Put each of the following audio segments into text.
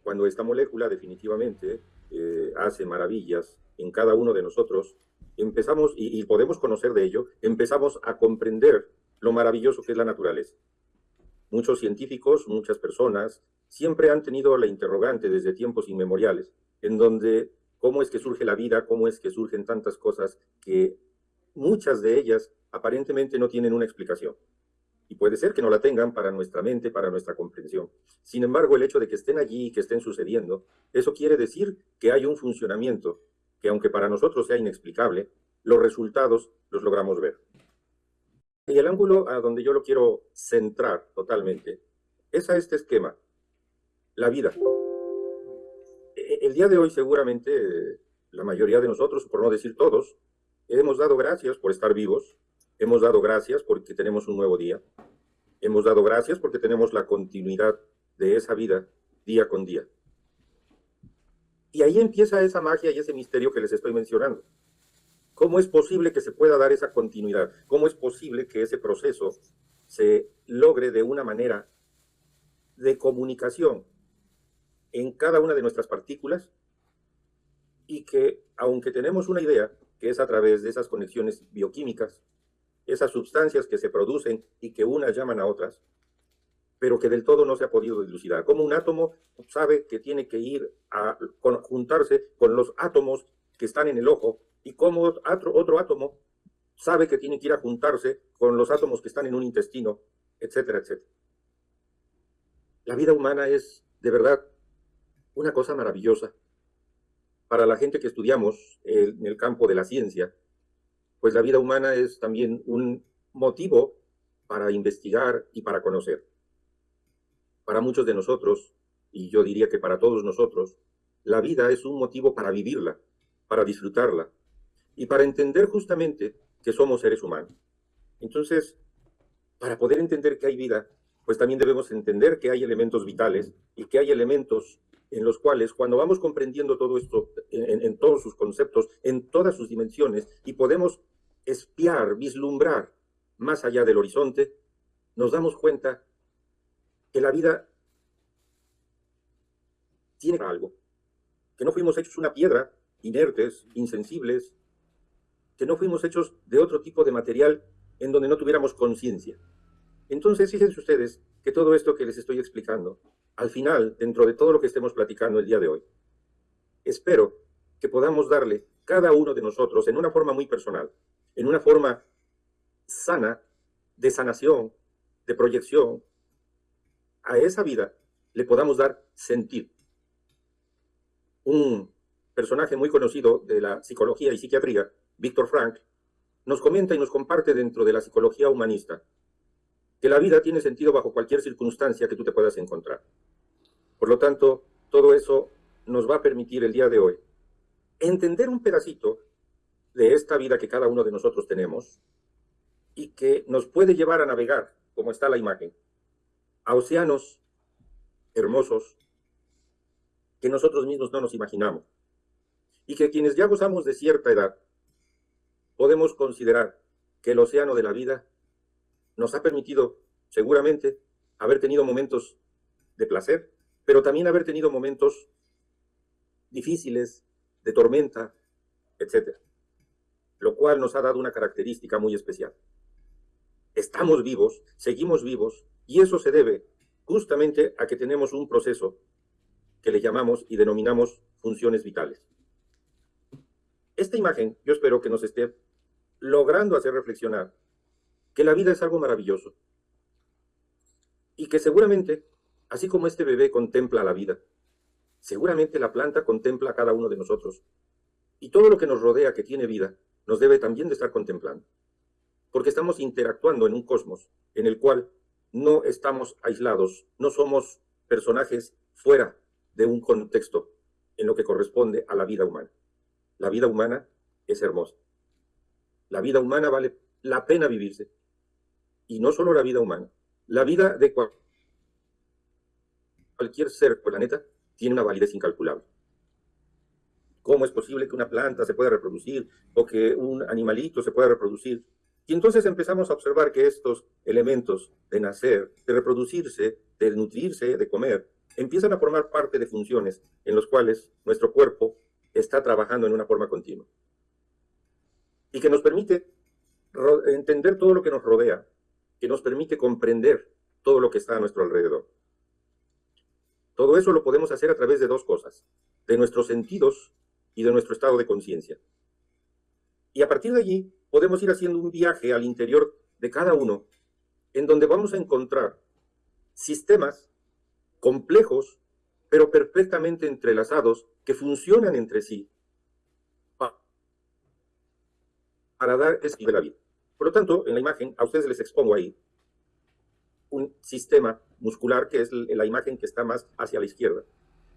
cuando esta molécula definitivamente hace maravillas en cada uno de nosotros, empezamos, y podemos conocer de ello, empezamos a comprender lo maravilloso que es la naturaleza. Muchos científicos, muchas personas, siempre han tenido la interrogante desde tiempos inmemoriales, en donde cómo es que surge la vida, cómo es que surgen tantas cosas que muchas de ellas aparentemente no tienen una explicación. Y puede ser que no la tengan para nuestra mente, para nuestra comprensión. Sin embargo, el hecho de que estén allí y que estén sucediendo, eso quiere decir que hay un funcionamiento que, aunque para nosotros sea inexplicable, los resultados los logramos ver. Y el ángulo a donde yo lo quiero centrar totalmente es a este esquema, la vida. El día de hoy seguramente la mayoría de nosotros, por no decir todos, hemos dado gracias por estar vivos, hemos dado gracias porque tenemos un nuevo día, hemos dado gracias porque tenemos la continuidad de esa vida día con día. Y ahí empieza esa magia y ese misterio que les estoy mencionando. ¿Cómo es posible que se pueda dar esa continuidad? ¿Cómo es posible que ese proceso se logre de una manera de comunicación en cada una de nuestras partículas y que, aunque tenemos una idea, que es a través de esas conexiones bioquímicas, esas sustancias que se producen y que unas llaman a otras, pero que del todo no se ha podido dilucidar? Como un átomo sabe que tiene que ir a juntarse con los átomos que están en el ojo, y como otro átomo sabe que tiene que ir a juntarse con los átomos que están en un intestino, etcétera, etcétera. La vida humana es, de verdad, una cosa maravillosa. Para la gente que estudiamos en el campo de la ciencia, pues la vida humana es también un motivo para investigar y para conocer. Para muchos de nosotros, y yo diría que para todos nosotros, la vida es un motivo para vivirla, para disfrutarla y para entender justamente que somos seres humanos. Entonces, para poder entender que hay vida, pues también debemos entender que hay elementos vitales y que hay elementos en los cuales, cuando vamos comprendiendo todo esto en todos sus conceptos, en todas sus dimensiones, y podemos espiar, vislumbrar más allá del horizonte, nos damos cuenta que la vida tiene algo, que no fuimos hechos una piedra, inertes, insensibles, que no fuimos hechos de otro tipo de material en donde no tuviéramos conciencia. Entonces, fíjense ustedes que todo esto que les estoy explicando, al final, dentro de todo lo que estemos platicando el día de hoy, espero que podamos darle cada uno de nosotros en una forma muy personal, en una forma sana, de sanación, de proyección, a esa vida le podamos dar sentido. Un personaje muy conocido de la psicología y psiquiatría, Víctor Frankl, nos comenta y nos comparte dentro de la psicología humanista que la vida tiene sentido bajo cualquier circunstancia que tú te puedas encontrar. Por lo tanto, todo eso nos va a permitir el día de hoy entender un pedacito de esta vida que cada uno de nosotros tenemos y que nos puede llevar a navegar, como está la imagen, a océanos hermosos que nosotros mismos no nos imaginamos, y que quienes ya gozamos de cierta edad podemos considerar que el océano de la vida nos ha permitido seguramente haber tenido momentos de placer, pero también haber tenido momentos difíciles, de tormenta, etcétera, lo cual nos ha dado una característica muy especial. Estamos vivos, seguimos vivos, y eso se debe justamente a que tenemos un proceso que le llamamos y denominamos funciones vitales. Esta imagen, yo espero que nos esté logrando hacer reflexionar que la vida es algo maravilloso y que seguramente, así como este bebé contempla la vida, seguramente la planta contempla a cada uno de nosotros, y todo lo que nos rodea que tiene vida nos debe también de estar contemplando, porque estamos interactuando en un cosmos en el cual no estamos aislados, no somos personajes fuera de un contexto en lo que corresponde a la vida humana. La vida humana es hermosa. La vida humana vale la pena vivirse. Y no solo la vida humana, la vida de cualquier ser del planeta tiene una validez incalculable. ¿Cómo es posible que una planta se pueda reproducir o que un animalito se pueda reproducir? Y entonces empezamos a observar que estos elementos de nacer, de reproducirse, de nutrirse, de comer, empiezan a formar parte de funciones en las cuales nuestro cuerpo está trabajando en una forma continua y que nos permite entender todo lo que nos rodea, que nos permite comprender todo lo que está a nuestro alrededor. Todo eso lo podemos hacer a través de dos cosas, de nuestros sentidos y de nuestro estado de conciencia. Y a partir de allí podemos ir haciendo un viaje al interior de cada uno, en donde vamos a encontrar sistemas complejos, pero perfectamente entrelazados, que funcionan entre sí para dar estilo de la vida. Por lo tanto, en la imagen, a ustedes les expongo ahí un sistema muscular, que es la imagen que está más hacia la izquierda.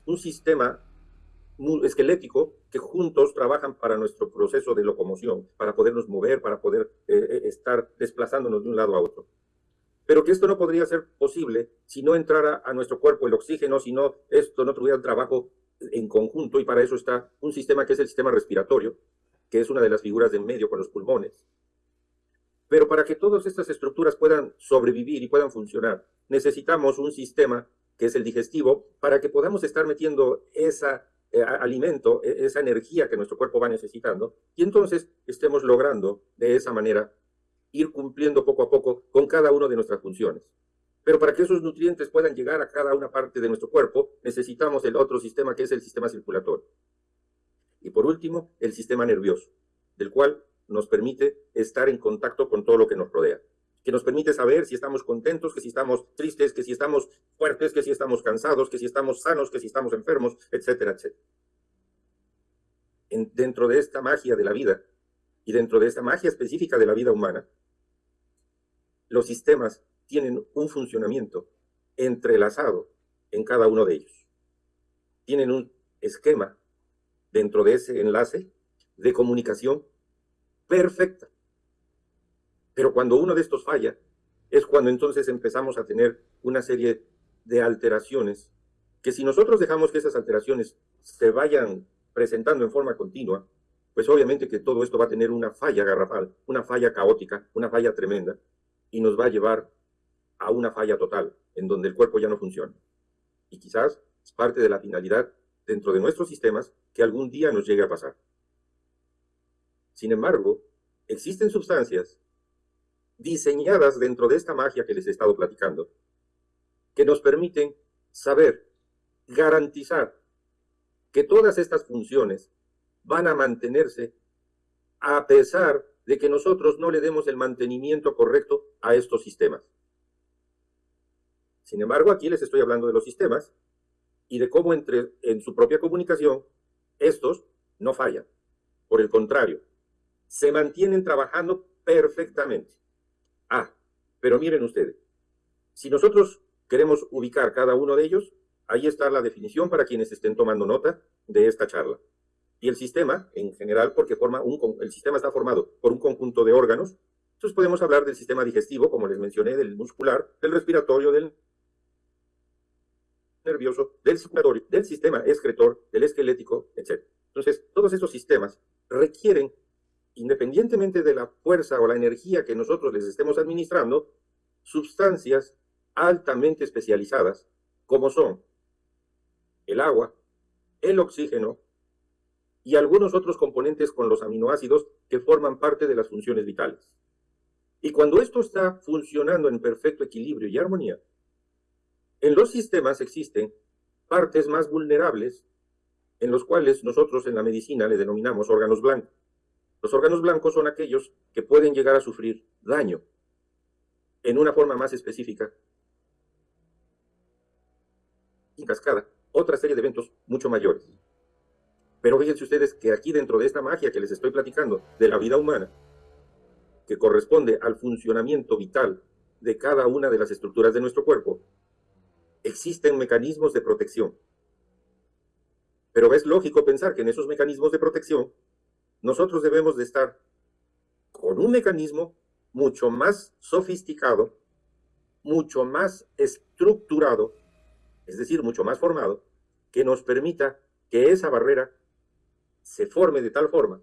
Un sistema esquelético que juntos trabajan para nuestro proceso de locomoción, para podernos mover, para poder estar desplazándonos de un lado a otro. Pero que esto no podría ser posible si no entrara a nuestro cuerpo el oxígeno, si no, esto no tuviera un trabajo en conjunto, y para eso está un sistema que es el sistema respiratorio, que es una de las figuras de en medio con los pulmones. Pero para que todas estas estructuras puedan sobrevivir y puedan funcionar, necesitamos un sistema que es el digestivo, para que podamos estar metiendo ese alimento, esa energía que nuestro cuerpo va necesitando, y entonces estemos logrando de esa manera ir cumpliendo poco a poco con cada una de nuestras funciones. Pero para que esos nutrientes puedan llegar a cada una parte de nuestro cuerpo, necesitamos el otro sistema, que es el sistema circulatorio. Y por último, el sistema nervioso, del cual nos permite estar en contacto con todo lo que nos rodea, que nos permite saber si estamos contentos, que si estamos tristes, que si estamos fuertes, que si estamos cansados, que si estamos sanos, que si estamos enfermos, etcétera, etcétera. Dentro de esta magia de la vida y dentro de esta magia específica de la vida humana, los sistemas tienen un funcionamiento entrelazado en cada uno de ellos. Tienen un esquema dentro de ese enlace de comunicación perfecta. Pero cuando uno de estos falla, es cuando entonces empezamos a tener una serie de alteraciones, que si nosotros dejamos que esas alteraciones se vayan presentando en forma continua, pues obviamente que todo esto va a tener una falla garrafal, una falla caótica, una falla tremenda, y nos va a llevar a una falla total, en donde el cuerpo ya no funciona. Y quizás es parte de la finalidad dentro de nuestros sistemas que algún día nos llegue a pasar. Sin embargo, existen sustancias diseñadas dentro de esta magia que les he estado platicando, que nos permiten saber, garantizar que todas estas funciones van a mantenerse a pesar de que nosotros no le demos el mantenimiento correcto a estos sistemas. Sin embargo, aquí les estoy hablando de los sistemas y de cómo en su propia comunicación estos no fallan. Por el contrario, se mantienen trabajando perfectamente. Pero miren ustedes, si nosotros queremos ubicar cada uno de ellos, ahí está la definición para quienes estén tomando nota de esta charla. Y el sistema, en general, porque el sistema está formado por un conjunto de órganos. Entonces podemos hablar del sistema digestivo, como les mencioné, del muscular, del respiratorio, del nervioso, del circulatorio, del sistema excretor, del esquelético, etc. Entonces, todos estos sistemas requieren, independientemente de la fuerza o la energía que nosotros les estemos administrando, sustancias altamente especializadas, como son el agua, el oxígeno y algunos otros componentes con los aminoácidos que forman parte de las funciones vitales. Y cuando esto está funcionando en perfecto equilibrio y armonía, en los sistemas existen partes más vulnerables, en los cuales nosotros en la medicina le denominamos órganos blancos. Los órganos blancos son aquellos que pueden llegar a sufrir daño en una forma más específica y cascada otra serie de eventos mucho mayores. Pero fíjense ustedes que aquí, dentro de esta magia que les estoy platicando de la vida humana, que corresponde al funcionamiento vital de cada una de las estructuras de nuestro cuerpo, existen mecanismos de protección. Pero es lógico pensar que en esos mecanismos de protección nosotros debemos de estar con un mecanismo mucho más sofisticado, mucho más estructurado, es decir, mucho más formado, que nos permita que esa barrera se forme de tal forma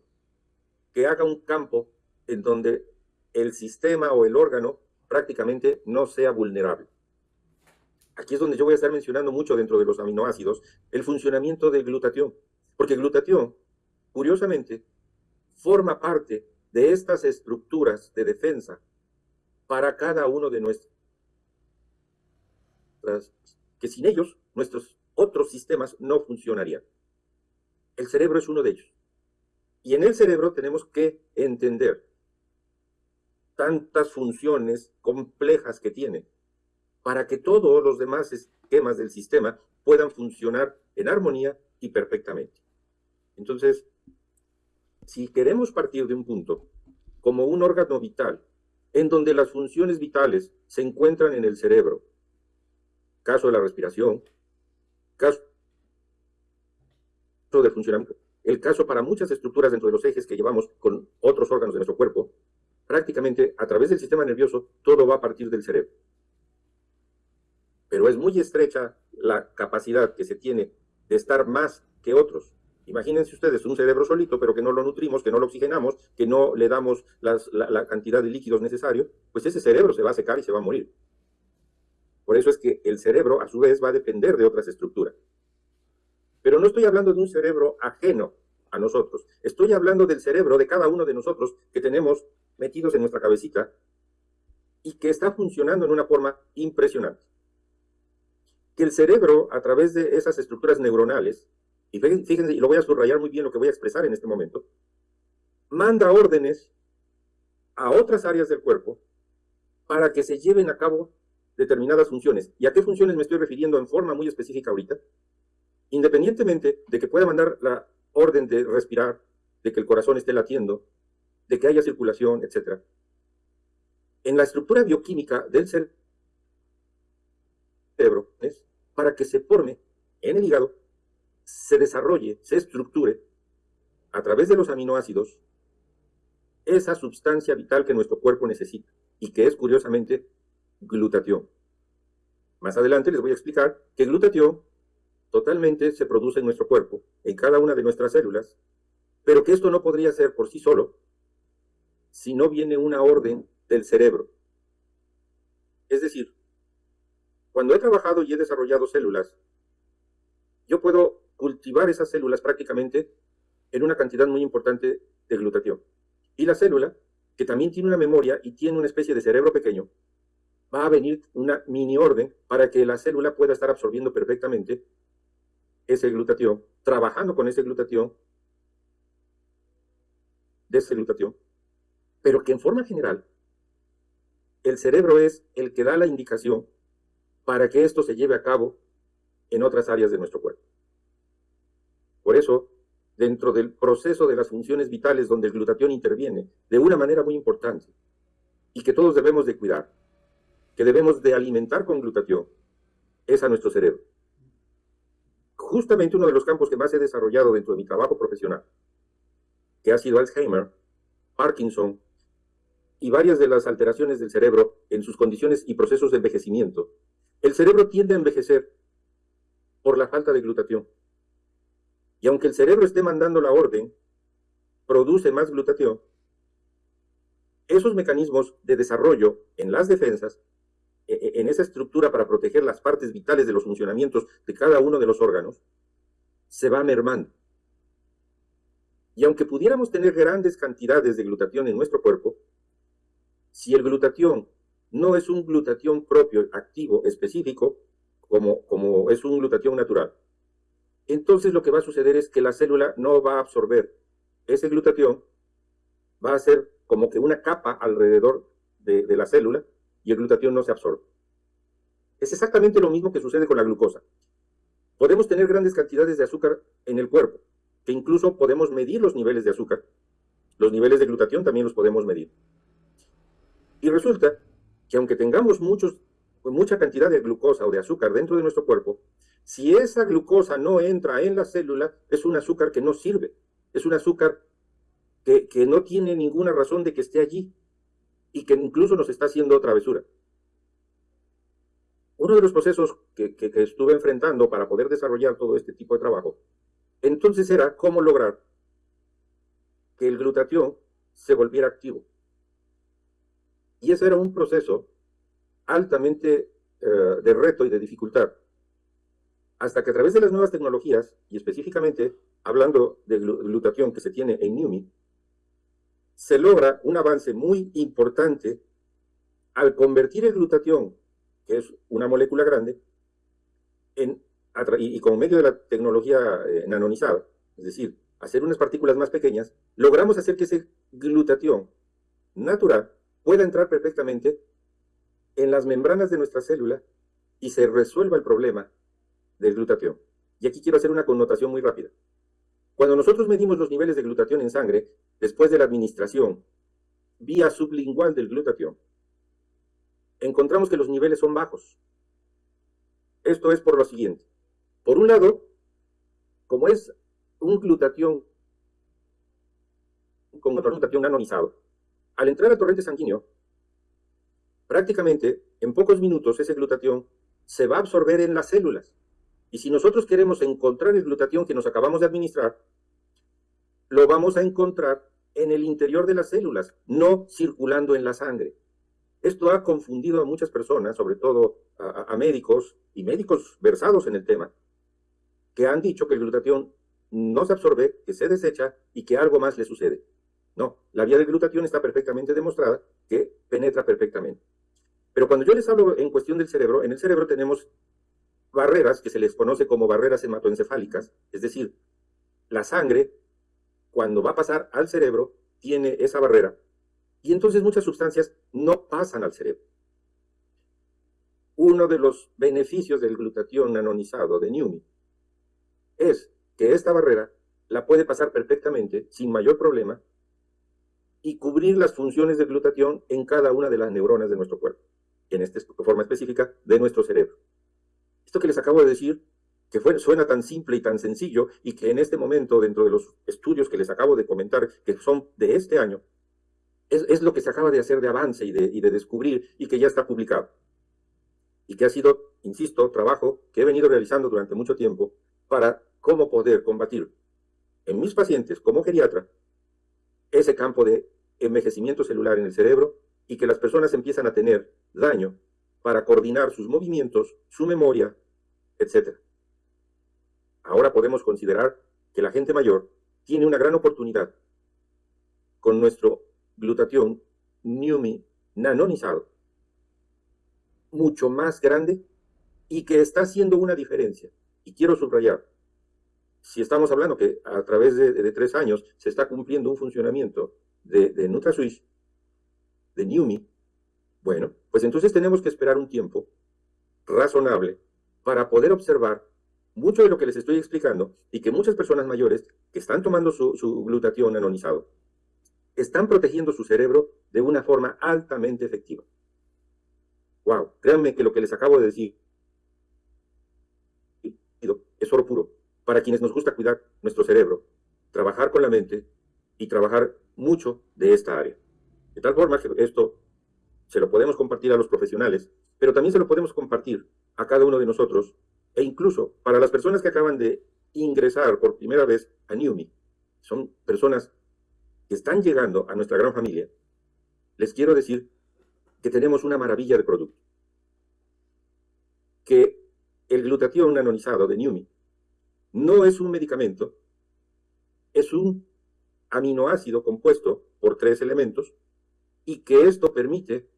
que haga un campo en donde el sistema o el órgano prácticamente no sea vulnerable. aquí es donde yo voy a estar mencionando mucho dentro de los aminoácidos, el funcionamiento del glutatión. Porque el glutatión, curiosamente, forma parte de estas estructuras de defensa para cada uno de nuestras, que sin ellos nuestros otros sistemas no funcionarían. El cerebro es uno de ellos. Y en el cerebro tenemos que entender tantas funciones complejas que tiene para que todos los demás esquemas del sistema puedan funcionar en armonía y perfectamente. Entonces, si queremos partir de un punto como un órgano vital, en donde las funciones vitales se encuentran en el cerebro, caso de la respiración, caso de funcionamiento, el caso para muchas estructuras dentro de los ejes que llevamos con otros órganos de nuestro cuerpo, prácticamente a través del sistema nervioso todo va a partir del cerebro. Pero es muy estrecha la capacidad que se tiene de estar más que otros. Imagínense ustedes un cerebro solito, pero que no lo nutrimos, que no lo oxigenamos, que no le damos la cantidad de líquidos necesario, pues ese cerebro se va a secar y se va a morir. Por eso es que el cerebro, a su vez, va a depender de otras estructuras. Pero no estoy hablando de un cerebro ajeno a nosotros. Estoy hablando del cerebro de cada uno de nosotros que tenemos metidos en nuestra cabecita y que está funcionando en una forma impresionante. Que el cerebro, a través de esas estructuras neuronales, y fíjense, y lo voy a subrayar muy bien lo que voy a expresar en este momento, manda órdenes a otras áreas del cuerpo para que se lleven a cabo determinadas funciones. ¿Y a qué funciones me estoy refiriendo en forma muy específica ahorita? Independientemente de que pueda mandar la orden de respirar, de que el corazón esté latiendo, de que haya circulación, etc. En la estructura bioquímica del cerebro, es para que se forme en el hígado, se desarrolle, se estructure a través de los aminoácidos esa sustancia vital que nuestro cuerpo necesita y que es curiosamente glutatión. Más adelante les voy a explicar que glutatión totalmente se produce en nuestro cuerpo, en cada una de nuestras células, pero que esto no podría ser por sí solo si no viene una orden del cerebro. Es decir, cuando he trabajado y he desarrollado células, yo puedo cultivar esas células prácticamente en una cantidad muy importante de glutatión. Y la célula, que también tiene una memoria y tiene una especie de cerebro pequeño, va a venir una mini orden para que la célula pueda estar absorbiendo perfectamente ese glutatión, trabajando con ese glutatión, pero que en forma general, el cerebro es el que da la indicación para que esto se lleve a cabo en otras áreas de nuestro cuerpo. Por eso, dentro del proceso de las funciones vitales donde el glutatión interviene de una manera muy importante y que todos debemos de cuidar, que debemos de alimentar con glutatión, es a nuestro cerebro. Justamente uno de los campos que más he desarrollado dentro de mi trabajo profesional, que ha sido Alzheimer, Parkinson y varias de las alteraciones del cerebro en sus condiciones y procesos de envejecimiento. El cerebro tiende a envejecer por la falta de glutatión. Y aunque el cerebro esté mandando la orden, produce más glutatión, esos mecanismos de desarrollo en las defensas, en esa estructura para proteger las partes vitales de los funcionamientos de cada uno de los órganos, se va mermando. Y aunque pudiéramos tener grandes cantidades de glutatión en nuestro cuerpo, si el glutatión no es un glutatión propio, activo, específico, como es un glutatión natural, entonces lo que va a suceder es que la célula no va a absorber ese glutatión, va a ser como que una capa alrededor de la célula y el glutatión no se absorbe. Es exactamente lo mismo que sucede con la glucosa. Podemos tener grandes cantidades de azúcar en el cuerpo, que incluso podemos medir los niveles de azúcar. Los niveles de glutatión también los podemos medir. Y resulta que aunque tengamos mucha cantidad de glucosa o de azúcar dentro de nuestro cuerpo, si esa glucosa no entra en la célula, es un azúcar que no sirve. Es un azúcar que no tiene ninguna razón de que esté allí y que incluso nos está haciendo travesura. Uno de los procesos que estuve enfrentando para poder desarrollar todo este tipo de trabajo, entonces era cómo lograr que el glutatión se volviera activo. Y eso era un proceso altamente de reto y de dificultad, hasta que a través de las nuevas tecnologías, y específicamente hablando de glutatión que se tiene en NUMI, se logra un avance muy importante al convertir el glutatión, que es una molécula grande, y con medio de la tecnología nanonizada, es decir, hacer unas partículas más pequeñas, logramos hacer que ese glutatión natural pueda entrar perfectamente en las membranas de nuestra célula y se resuelva el problema del glutatión. Y aquí quiero hacer una connotación muy rápida. Cuando nosotros medimos los niveles de glutatión en sangre, después de la administración vía sublingual del glutatión, encontramos que los niveles son bajos. Esto es por lo siguiente. Por un lado, como es un glutatión con otro glutatión anonizado, al entrar al torrente sanguíneo, prácticamente en pocos minutos ese glutatión se va a absorber en las células. Y si nosotros queremos encontrar el glutatión que nos acabamos de administrar, lo vamos a encontrar en el interior de las células, no circulando en la sangre. Esto ha confundido a muchas personas, sobre todo a médicos y médicos versados en el tema, que han dicho que el glutatión no se absorbe, que se desecha y que algo más le sucede. No, la vía del glutatión está perfectamente demostrada que penetra perfectamente. Pero cuando yo les hablo en cuestión del cerebro, en el cerebro tenemos barreras que se les conoce como barreras hematoencefálicas, es decir, la sangre, cuando va a pasar al cerebro, tiene esa barrera, y entonces muchas sustancias no pasan al cerebro. Uno de los beneficios del glutatión nanonizado de NUMI es que esta barrera la puede pasar perfectamente, sin mayor problema, y cubrir las funciones del glutatión en cada una de las neuronas de nuestro cuerpo, en esta forma específica de nuestro cerebro. Esto que les acabo de decir, que suena tan simple y tan sencillo, y que en este momento, dentro de los estudios que les acabo de comentar, que son de este año, es lo que se acaba de hacer de avance y de descubrir, y que ya está publicado. Y que ha sido, insisto, trabajo que he venido realizando durante mucho tiempo para cómo poder combatir en mis pacientes como geriatra ese campo de envejecimiento celular en el cerebro y que las personas empiezan a tener daño para coordinar sus movimientos, su memoria, etc. Ahora podemos considerar que la gente mayor tiene una gran oportunidad con nuestro glutatión NUMI nanonizado, mucho más grande y que está haciendo una diferencia. Y quiero subrayar, si estamos hablando que a través de 3 años se está cumpliendo un funcionamiento de NutraSwitch, de NUMI, bueno, pues entonces tenemos que esperar un tiempo razonable para poder observar mucho de lo que les estoy explicando y que muchas personas mayores que están tomando su glutatión anonizado están protegiendo su cerebro de una forma altamente efectiva. Wow, créanme que lo que les acabo de decir es oro puro para quienes nos gusta cuidar nuestro cerebro, trabajar con la mente y trabajar mucho de esta área. De tal forma que esto se lo podemos compartir a los profesionales, pero también se lo podemos compartir a cada uno de nosotros, e incluso para las personas que acaban de ingresar por primera vez a NUMI, son personas que están llegando a nuestra gran familia, les quiero decir que tenemos una maravilla de producto. Que el glutatión nanonizado de NUMI no es un medicamento, es un aminoácido compuesto por 3 elementos y que esto permite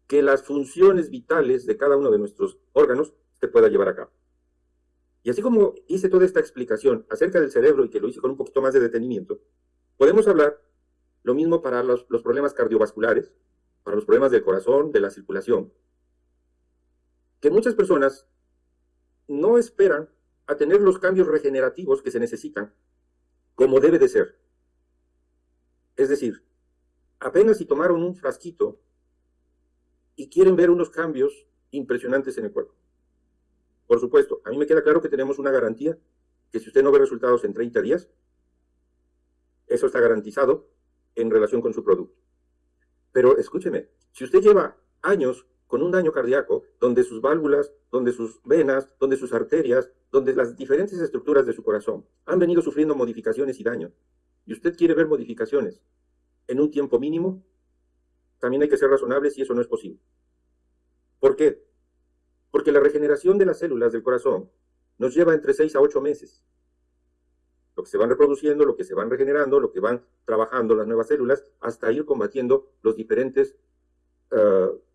que las funciones vitales de cada uno de nuestros órganos se pueda llevar a cabo. Y así como hice toda esta explicación acerca del cerebro y que lo hice con un poquito más de detenimiento, podemos hablar lo mismo para los problemas cardiovasculares, para los problemas del corazón, de la circulación, que muchas personas no esperan a tener los cambios regenerativos que se necesitan, como debe de ser. Es decir, apenas si tomaron un frasquito y quieren ver unos cambios impresionantes en el cuerpo. Por supuesto, a mí me queda claro que tenemos una garantía, que si usted no ve resultados en 30 días, eso está garantizado en relación con su producto. Pero escúcheme, si usted lleva años con un daño cardíaco, donde sus válvulas, donde sus venas, donde sus arterias, donde las diferentes estructuras de su corazón han venido sufriendo modificaciones y daño, y usted quiere ver modificaciones en un tiempo mínimo, también hay que ser razonables y eso no es posible. ¿Por qué? Porque la regeneración de las células del corazón nos lleva entre 6 a 8 meses. Lo que se van reproduciendo, lo que se van regenerando, lo que van trabajando las nuevas células, hasta ir combatiendo los diferentes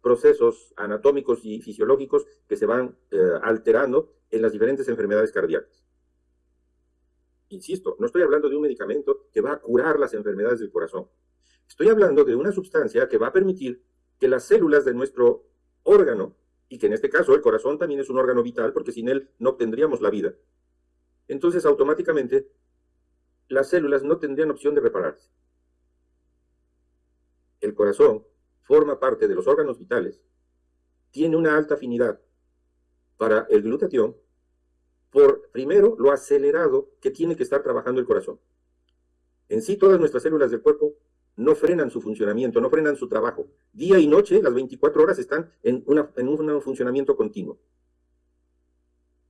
procesos anatómicos y fisiológicos que se van alterando en las diferentes enfermedades cardíacas. Insisto, no estoy hablando de un medicamento que va a curar las enfermedades del corazón. Estoy hablando de una sustancia que va a permitir que las células de nuestro órgano, y que en este caso el corazón también es un órgano vital, porque sin él no obtendríamos la vida, entonces automáticamente las células no tendrían opción de repararse. El corazón forma parte de los órganos vitales, tiene una alta afinidad para el glutatión, por primero lo acelerado que tiene que estar trabajando el corazón. En sí, todas nuestras células del cuerpo no frenan su funcionamiento, no frenan su trabajo. Día y noche, las 24 horas están en un funcionamiento continuo.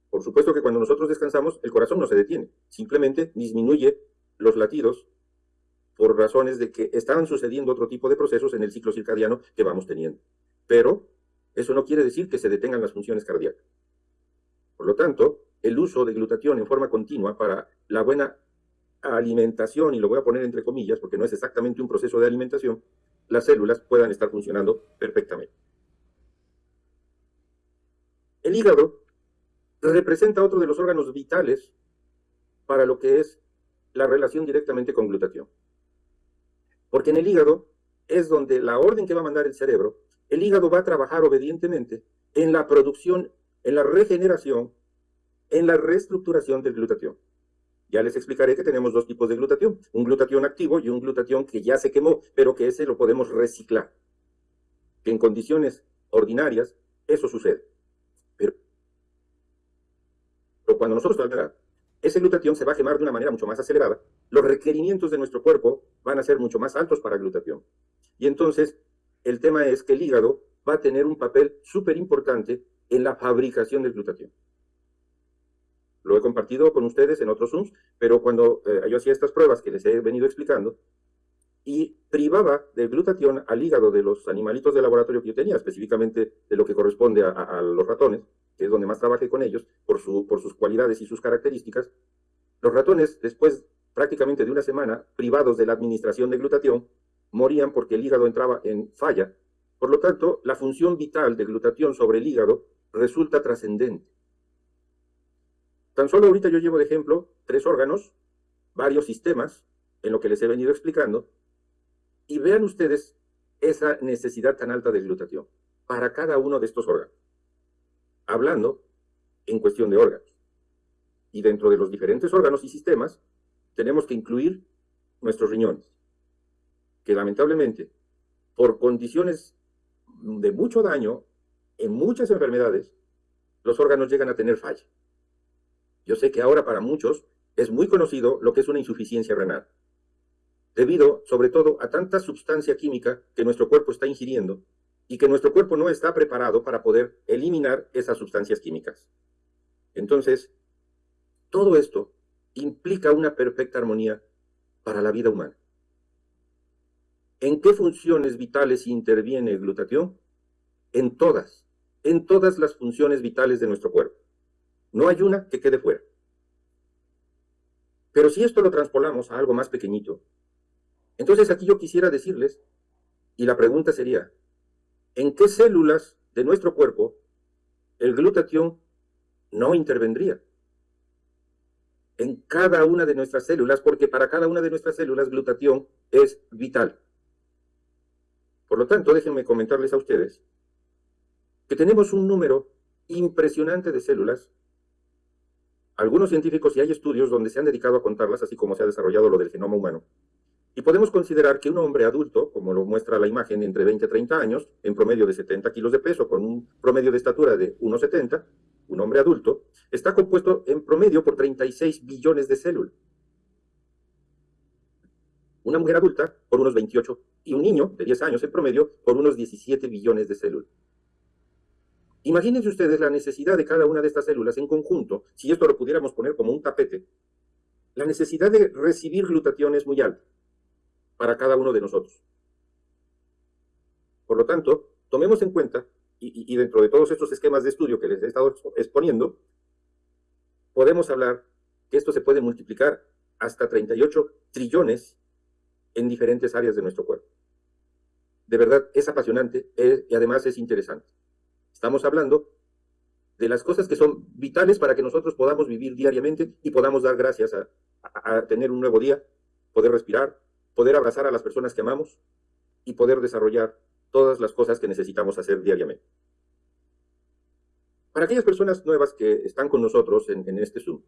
Por supuesto que cuando nosotros descansamos, el corazón no se detiene, simplemente disminuye los latidos por razones de que estaban sucediendo otro tipo de procesos en el ciclo circadiano que vamos teniendo. Pero eso no quiere decir que se detengan las funciones cardíacas. Por lo tanto, el uso de glutatión en forma continua para la buena alimentación, y lo voy a poner entre comillas porque no es exactamente un proceso de alimentación, las células puedan estar funcionando perfectamente. El hígado representa otro de los órganos vitales para lo que es la relación directamente con glutatión. Porque en el hígado es donde la orden que va a mandar el cerebro, el hígado va a trabajar obedientemente en la producción, en la regeneración, en la reestructuración del glutatión. Ya les explicaré que tenemos dos tipos de glutatión, un glutatión activo y un glutatión que ya se quemó, pero que ese lo podemos reciclar. Que en condiciones ordinarias eso sucede. Pero cuando nosotros trabajamos, ese glutatión se va a quemar de una manera mucho más acelerada, los requerimientos de nuestro cuerpo van a ser mucho más altos para glutatión. Y entonces, el tema es que el hígado va a tener un papel súper importante en la fabricación del glutatión. Lo he compartido con ustedes en otros Zooms, pero cuando yo hacía estas pruebas que les he venido explicando, y privaba del glutatión al hígado de los animalitos de laboratorio que yo tenía, específicamente de lo que corresponde a los ratones, que es donde más trabajé con ellos, por sus cualidades y sus características, los ratones, después prácticamente de una semana, privados de la administración de glutatión, morían porque el hígado entraba en falla. Por lo tanto, la función vital de glutatión sobre el hígado resulta trascendente. Tan solo ahorita yo llevo de ejemplo 3 órganos, varios sistemas, en lo que les he venido explicando, y vean ustedes esa necesidad tan alta de glutatión para cada uno de estos órganos. Hablando en cuestión de órganos. Y dentro de los diferentes órganos y sistemas, tenemos que incluir nuestros riñones, que lamentablemente, por condiciones de mucho daño, en muchas enfermedades, los órganos llegan a tener falla. Yo sé que ahora para muchos es muy conocido lo que es una insuficiencia renal, debido sobre todo a tanta sustancia química que nuestro cuerpo está ingiriendo y que nuestro cuerpo no está preparado para poder eliminar esas sustancias químicas. Entonces, todo esto implica una perfecta armonía para la vida humana. ¿En qué funciones vitales interviene el glutatión? En todas las funciones vitales de nuestro cuerpo. No hay una que quede fuera. Pero si esto lo transpolamos a algo más pequeñito, entonces aquí yo quisiera decirles, y la pregunta sería, ¿en qué células de nuestro cuerpo el glutatión no intervendría? En cada una de nuestras células, porque para cada una de nuestras células glutatión es vital. Por lo tanto, déjenme comentarles a ustedes que tenemos un número impresionante de células. Algunos científicos, y hay estudios donde se han dedicado a contarlas, así como se ha desarrollado lo del genoma humano. Y podemos considerar que un hombre adulto, como lo muestra la imagen, entre 20 y 30 años, en promedio de 70 kilos de peso, con un promedio de estatura de 1,70, un hombre adulto, está compuesto en promedio por 36 billones de células. Una mujer adulta por unos 28, y un niño de 10 años en promedio por unos 17 billones de células. Imagínense ustedes la necesidad de cada una de estas células en conjunto, si esto lo pudiéramos poner como un tapete. La necesidad de recibir glutatión es muy alta para cada uno de nosotros. Por lo tanto, tomemos en cuenta y dentro de todos estos esquemas de estudio que les he estado exponiendo, podemos hablar que esto se puede multiplicar hasta 38 trillones en diferentes áreas de nuestro cuerpo. De verdad, es apasionante y además es interesante. Estamos hablando de las cosas que son vitales para que nosotros podamos vivir diariamente y podamos dar gracias a tener un nuevo día, poder respirar, poder abrazar a las personas que amamos y poder desarrollar todas las cosas que necesitamos hacer diariamente. Para aquellas personas nuevas que están con nosotros en este Zoom,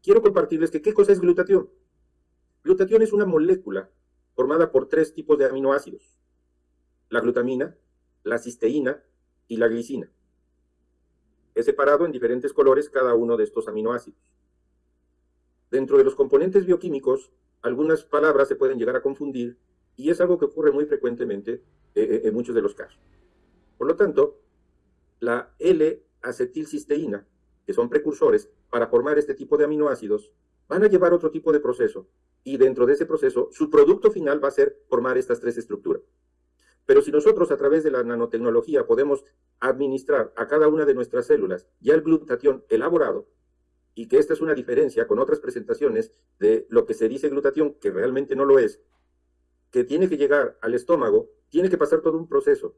quiero compartirles que ¿qué cosa es glutatión? Glutatión es una molécula formada por 3 tipos de aminoácidos: la glutamina, la cisteína y la glicina. Es separado en diferentes colores cada uno de estos aminoácidos. Dentro de los componentes bioquímicos, algunas palabras se pueden llegar a confundir y es algo que ocurre muy frecuentemente en muchos de los casos. Por lo tanto, la L-acetilcisteína, que son precursores para formar este tipo de aminoácidos, van a llevar otro tipo de proceso y dentro de ese proceso su producto final va a ser formar estas 3 estructuras. Pero si nosotros a través de la nanotecnología podemos administrar a cada una de nuestras células ya el glutatión elaborado, y que esta es una diferencia con otras presentaciones de lo que se dice glutatión, que realmente no lo es, que tiene que llegar al estómago, tiene que pasar todo un proceso,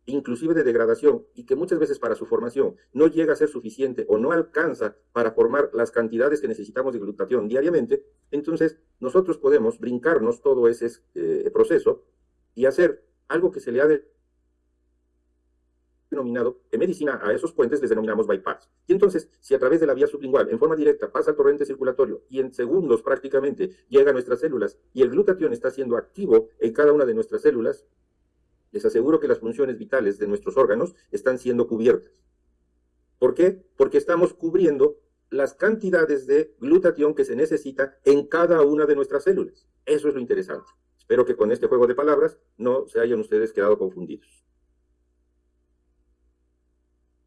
inclusive de degradación, y que muchas veces para su formación no llega a ser suficiente o no alcanza para formar las cantidades que necesitamos de glutatión diariamente, entonces nosotros podemos brincarnos todo ese proceso y hacer algo que se le ha denominado, en medicina a esos puentes les denominamos bypass. Y entonces, si a través de la vía sublingual, en forma directa, pasa el torrente circulatorio y en segundos prácticamente llega a nuestras células y el glutatión está siendo activo en cada una de nuestras células, les aseguro que las funciones vitales de nuestros órganos están siendo cubiertas. ¿Por qué? Porque estamos cubriendo las cantidades de glutatión que se necesita en cada una de nuestras células. Eso es lo interesante. Espero que con este juego de palabras no se hayan ustedes quedado confundidos.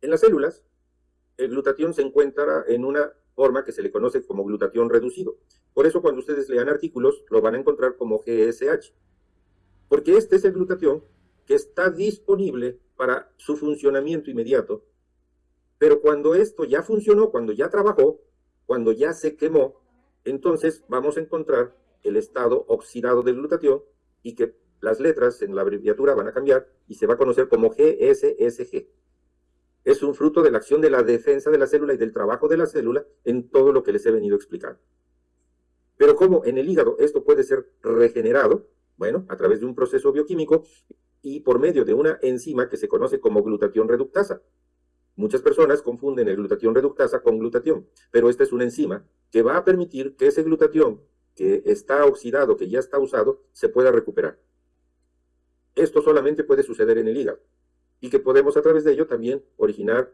En las células, el glutatión se encuentra en una forma que se le conoce como glutatión reducido. Por eso cuando ustedes lean artículos, lo van a encontrar como GSH. Porque este es el glutatión que está disponible para su funcionamiento inmediato. Pero cuando esto ya funcionó, cuando ya trabajó, cuando ya se quemó, entonces vamos a encontrar el estado oxidado del glutatión y que las letras en la abreviatura van a cambiar y se va a conocer como GSSG. Es un fruto de la acción de la defensa de la célula y del trabajo de la célula en todo lo que les he venido explicando. Pero ¿cómo en el hígado esto puede ser regenerado? Bueno, a través de un proceso bioquímico y por medio de una enzima que se conoce como glutatión reductasa. Muchas personas confunden el glutatión reductasa con glutatión, pero esta es una enzima que va a permitir que ese glutatión que está oxidado, que ya está usado, se pueda recuperar. Esto solamente puede suceder en el hígado y que podemos a través de ello también originar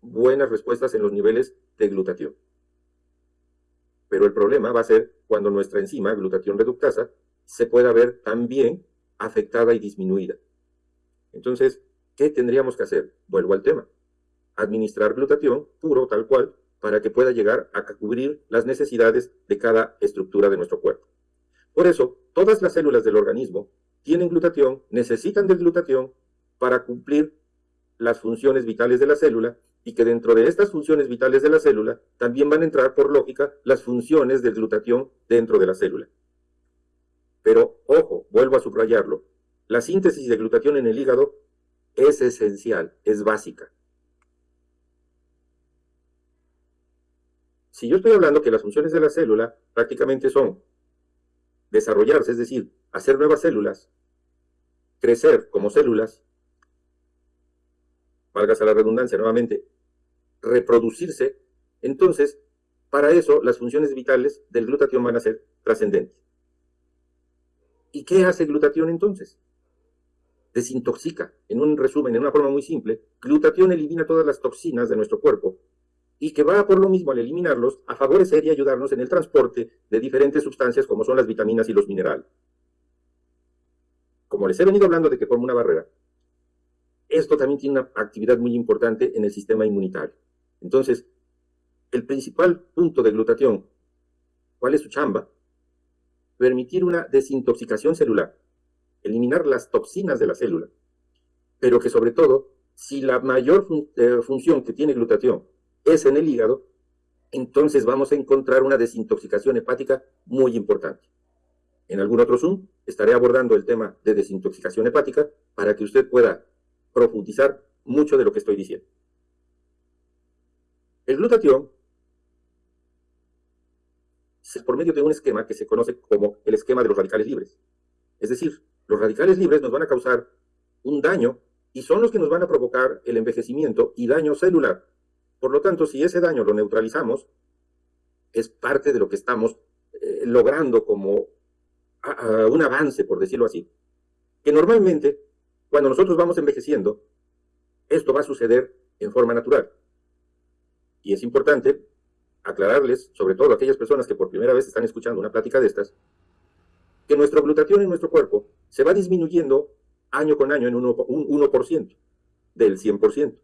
buenas respuestas en los niveles de glutatión. Pero el problema va a ser cuando nuestra enzima, glutatión reductasa, se pueda ver también afectada y disminuida. Entonces, ¿qué tendríamos que hacer? Vuelvo al tema. Administrar glutatión puro, tal cual, para que pueda llegar a cubrir las necesidades de cada estructura de nuestro cuerpo. Por eso, todas las células del organismo tienen glutatión, necesitan del glutatión para cumplir las funciones vitales de la célula y que dentro de estas funciones vitales de la célula también van a entrar, por lógica, las funciones del glutatión dentro de la célula. Pero, ojo, vuelvo a subrayarlo, la síntesis de glutatión en el hígado es esencial, es básica. Si yo estoy hablando que las funciones de la célula prácticamente son desarrollarse, es decir, hacer nuevas células, crecer como células, válgase la redundancia nuevamente, reproducirse, entonces, para eso las funciones vitales del glutatión van a ser trascendentes. ¿Y qué hace glutatión entonces? Desintoxica. En un resumen, en una forma muy simple, glutatión elimina todas las toxinas de nuestro cuerpo y que va por lo mismo al eliminarlos a favorecer y ayudarnos en el transporte de diferentes sustancias como son las vitaminas y los minerales. Como les he venido hablando de que forma una barrera, esto también tiene una actividad muy importante en el sistema inmunitario. Entonces, el principal punto de glutatión, ¿cuál es su chamba? Permitir una desintoxicación celular, eliminar las toxinas de la célula, pero que sobre todo Si la mayor función que tiene glutatión es en el hígado, entonces vamos a encontrar una desintoxicación hepática muy importante. En algún otro Zoom estaré abordando el tema de desintoxicación hepática para que usted pueda profundizar mucho de lo que estoy diciendo. El glutatión, por medio de un esquema que se conoce como el esquema de los radicales libres. Es decir, los radicales libres nos van a causar un daño y son los que nos van a provocar el envejecimiento y daño celular. Por lo tanto, si ese daño lo neutralizamos, es parte de lo que estamos logrando como un avance, por decirlo así. Que normalmente, cuando nosotros vamos envejeciendo, esto va a suceder en forma natural. Y es importante aclararles, sobre todo a aquellas personas que por primera vez están escuchando una plática de estas, que nuestro glutatión en nuestro cuerpo se va disminuyendo año con año en un 1% del 100%.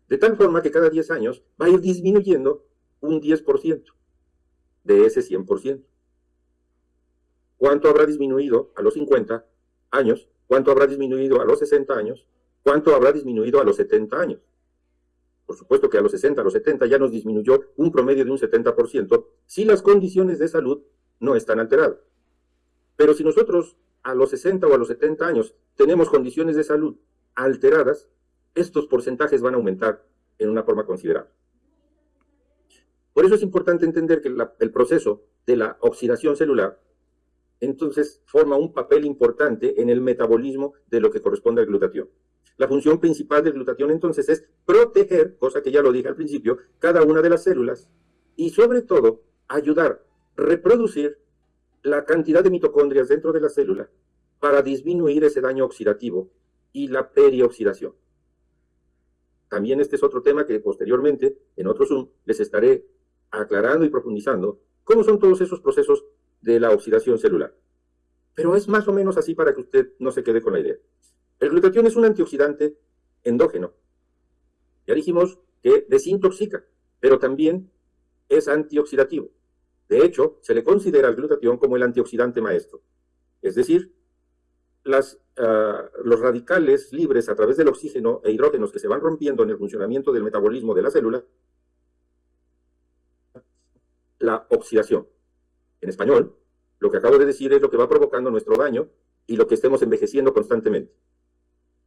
De tal forma que cada 10 años va a ir disminuyendo un 10% de ese 100%. ¿Cuánto habrá disminuido a los 50 años? ¿Cuánto habrá disminuido a los 60 años? ¿Cuánto habrá disminuido a los 70 años? Por supuesto que a los 60, a los 70 ya nos disminuyó un promedio de un 70% si las condiciones de salud no están alteradas. Pero si nosotros a los 60 o a los 70 años tenemos condiciones de salud alteradas, estos porcentajes van a aumentar en una forma considerable. Por eso es importante entender que el proceso de la oxidación celular entonces forma un papel importante en el metabolismo de lo que corresponde al glutatión. La función principal del glutatión entonces es proteger, cosa que ya lo dije al principio, cada una de las células y sobre todo ayudar a reproducir la cantidad de mitocondrias dentro de la célula para disminuir ese daño oxidativo y la perioxidación. También este es otro tema que posteriormente, en otro Zoom, les estaré aclarando y profundizando cómo son todos esos procesos de la oxidación celular. Pero es más o menos así para que usted no se quede con la idea. El glutatión es un antioxidante endógeno. Ya dijimos que desintoxica, pero también es antioxidativo. De hecho, se le considera al glutatión como el antioxidante maestro. Es decir, los radicales libres a través del oxígeno e hidrógenos que se van rompiendo en el funcionamiento del metabolismo de la célula, la oxidación. En español, lo que acabo de decir es lo que va provocando nuestro daño y lo que estemos envejeciendo constantemente.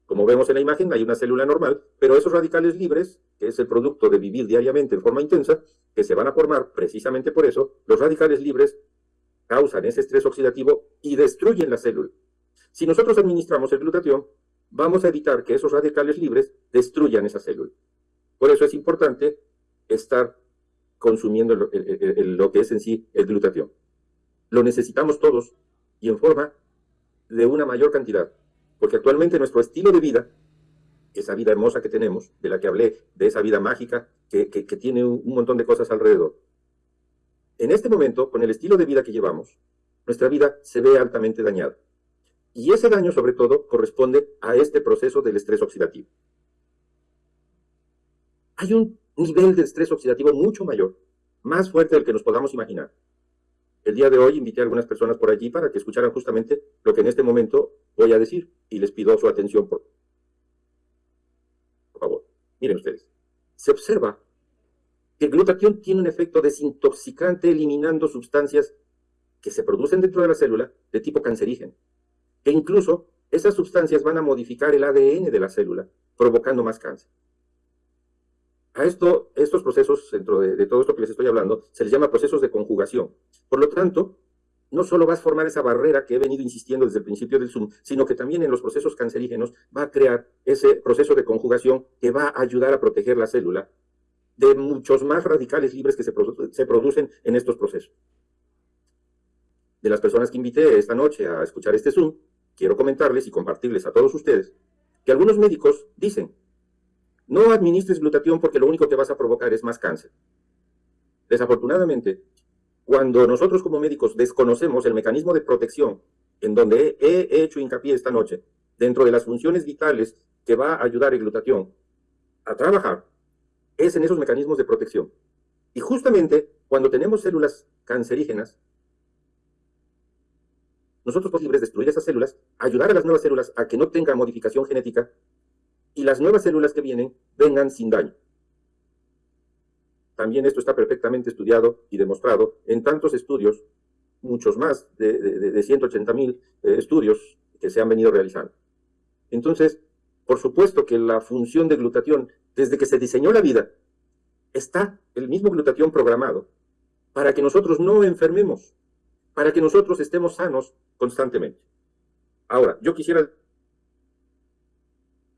Como vemos en la imagen, hay una célula normal, pero esos radicales libres, que es el producto de vivir diariamente en forma intensa, que se van a formar precisamente por eso, los radicales libres causan ese estrés oxidativo y destruyen la célula. Si nosotros administramos el glutatión, vamos a evitar que esos radicales libres destruyan esa célula. Por eso es importante estar consumiendo lo que es en sí el glutatión. Lo necesitamos todos y en forma de una mayor cantidad, porque actualmente nuestro estilo de vida, esa vida hermosa que tenemos, de la que hablé, de esa vida mágica que tiene un montón de cosas alrededor, en este momento, con el estilo de vida que llevamos, nuestra vida se ve altamente dañada. Y ese daño, sobre todo, corresponde a este proceso del estrés oxidativo. Hay un nivel de estrés oxidativo mucho mayor, más fuerte del que nos podamos imaginar. El día de hoy invité a algunas personas por allí para que escucharan justamente lo que en este momento voy a decir y les pido su atención, por favor. Miren ustedes, se observa que el glutatión tiene un efecto desintoxicante eliminando sustancias que se producen dentro de la célula de tipo cancerígeno, que incluso esas sustancias van a modificar el ADN de la célula, provocando más cáncer. A estos procesos, dentro de todo esto que les estoy hablando, se les llama procesos de conjugación. Por lo tanto, no solo va a formar esa barrera que he venido insistiendo desde el principio del Zoom, sino que también en los procesos cancerígenos va a crear ese proceso de conjugación que va a ayudar a proteger la célula de muchos más radicales libres que se producen en estos procesos. De las personas que invité esta noche a escuchar este Zoom, quiero comentarles y compartirles a todos ustedes que algunos médicos dicen: no administres glutatión porque lo único que vas a provocar es más cáncer. Desafortunadamente, cuando nosotros como médicos desconocemos el mecanismo de protección en donde he hecho hincapié esta noche, dentro de las funciones vitales que va a ayudar el glutatión a trabajar, es en esos mecanismos de protección. Y justamente cuando tenemos células cancerígenas, nosotros somos libres de destruir esas células, ayudar a las nuevas células a que no tengan modificación genética y las nuevas células que vienen vengan sin daño. También esto está perfectamente estudiado y demostrado en tantos estudios, muchos más de 180.000 estudios que se han venido realizando. Entonces, por supuesto que la función de glutatión, desde que se diseñó la vida, está el mismo glutatión programado para que nosotros no enfermemos, para que nosotros estemos sanos constantemente. Ahora, yo quisiera